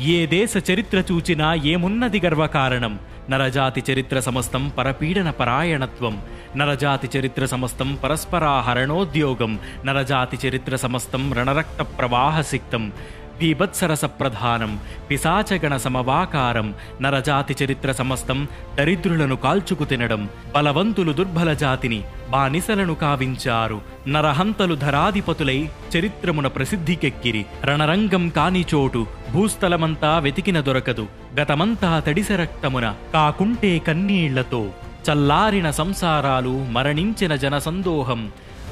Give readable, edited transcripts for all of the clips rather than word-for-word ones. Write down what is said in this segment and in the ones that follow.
ఏ దేశ చరిత్ర చూచినా ఏమున్నది గర్వకారణం. నరజాతి చరిత్ర సమస్తం పరపీడన పరాయణత్వం. నరజాతి చరిత్ర సమస్తం పరస్పరాహరణోద్యోగం. నరజాతి చరిత్ర సమస్తం రణరక్త ప్రవాహసిక్తం. బీభత్సరస ప్రధానం పిశాచగణ సమవాకారం. నరజాతి చరిత్ర సమస్తం దరిద్రులను కాల్చుకు తినడం. బలవంతులు దుర్బల జాతిని బానిసలను కావించారు. నరహంతలు ధరాధిపతులై చరిత్రమున ప్రసిద్ధికెక్కిరి. రణరంగం కాని చోటు భూస్థలమంతా వెతికిన దొరకదు. గతమంతా తడిసె రక్తమున కాకుంటే కన్నీళ్లతో చల్లారిన సంసారాలు మరణించిన జనసందోహం.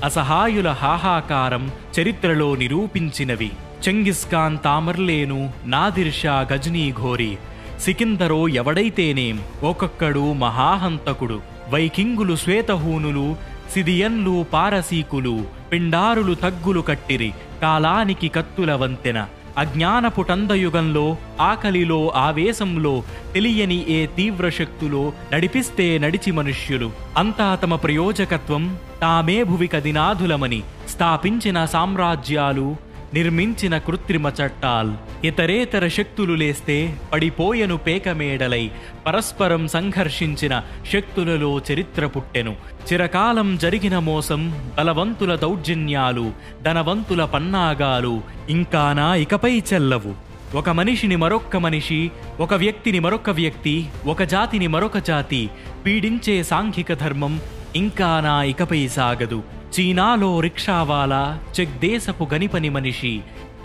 అసహాయుల హాహాకారం చరిత్రలో నిరూపించినవి. చెంగిస్ఖాన్ తామర్లేను, నాదిర్షా గజనీ ఘోరీ. సికిందరో ఎవడైతేనేం ఒక్కొక్కడు మహాహంతకుడు. వైకింగులు శ్వేతహూనులు, సిదియన్లు పారసీకులు. పిండారులు తగ్గులు కట్టిరి కాలానికి కత్తుల వంతెన. అజ్ఞానపుటందయుగంలో ఆకలిలో ఆవేశంలో తెలియని ఏ తీవ్ర శక్తులో నడిపిస్తే నడిచి మనుష్యులు అంతా తమ ప్రయోజకత్వం తామే భువికదినాధులమని స్థాపించిన సామ్రాజ్యాలు, నిర్మించిన కృత్రిమ చట్టాల్. ఇతరేతర శక్తులు లేస్తే పడిపోయెను పేకమేడలై. పరస్పరం సంఘర్షించిన శక్తులలో చరిత్ర పుట్టెను. చిరకాలం జరిగిన మోసం, బలవంతుల దౌర్జన్యాలు, ధనవంతుల పన్నాగాలు ఇంకానా ఇకపై చెల్లవు. ఒక మనిషిని మరొక్క మనిషి, ఒక వ్యక్తిని మరొక వ్యక్తి, ఒక జాతిని మరొక జాతి పీడించే సాంఘిక ధర్మం ఇంకానా ఇకపై సాగదు. చీనాలో రిక్షావాలా, చెక్ దేశపు గనిపని మనిషి,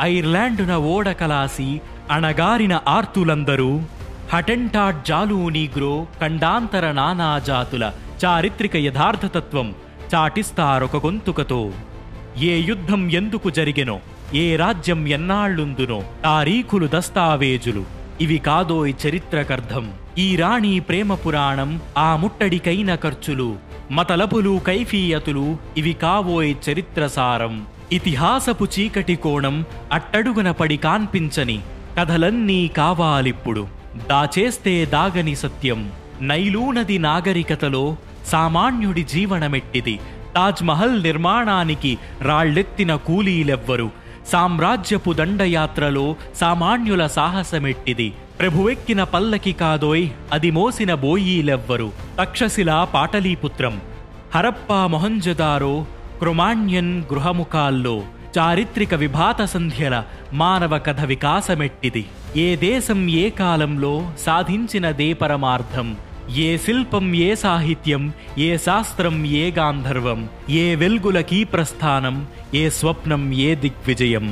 ఐర్లాండున ఓడ కలాసి అణగారిన ఆర్తులందరూ, హటెంటాట్ జాలు నీగ్రో ఖండాంతర నానాజాతుల చారిత్రక యథార్థతత్వం చాటిస్తారొక గొంతుకతో. ఏ యుద్ధం ఎందుకు జరిగెనో, ఏ రాజ్యం ఎన్నాళ్లుందునో తారీఖులు దస్తావేజులు ఇవి కాదోయ్ చరిత్రకర్థం. ఈ రాణి ప్రేమ పురాణం, ఆ ముట్టడికైన ఖర్చులు, మతలబులు కైఫీయతులు ఇవి కావోయ్ చరిత్రసారం. ఇతిహాసపు చీకటి కోణం అట్టడుగున పడి కాన్పించని కథలన్నీ కావాలిప్పుడు. దాచేస్తే దాగని సత్యం. నైలు నది నాగరికతలో సామాన్యుడి జీవనమెట్టిది. తాజ్మహల్ నిర్మాణానికి రాళ్లెత్తిన కూలీలెవ్వరు. సామ్రాజ్యపు దండయాత్రలో సామాన్యుల సాహసమెట్టిది. ప్రభువెక్కిన పల్లకి కాదోయ్ అది మోసిన బోయీలెవ్వరు. తక్షశిల పాటలీపుత్రం, హరప్పా మొహంజదారో, క్రొమాణ్యన్ గృహముఖాల్లో చారిత్రక విభాత సంధ్యల మానవ కథ వికాసమెట్టిది. ఏ దేశం ఏ కాలంలో సాధించినదే పరమార్థం. ఏ శిల్పం ఏ సాహిత్యం, ఏ శాస్త్రం ఏ గాంధర్వం, ఏ వెల్గులకీ ప్రస్థానం, ఏ స్వప్నం ఏ దిగ్విజయం.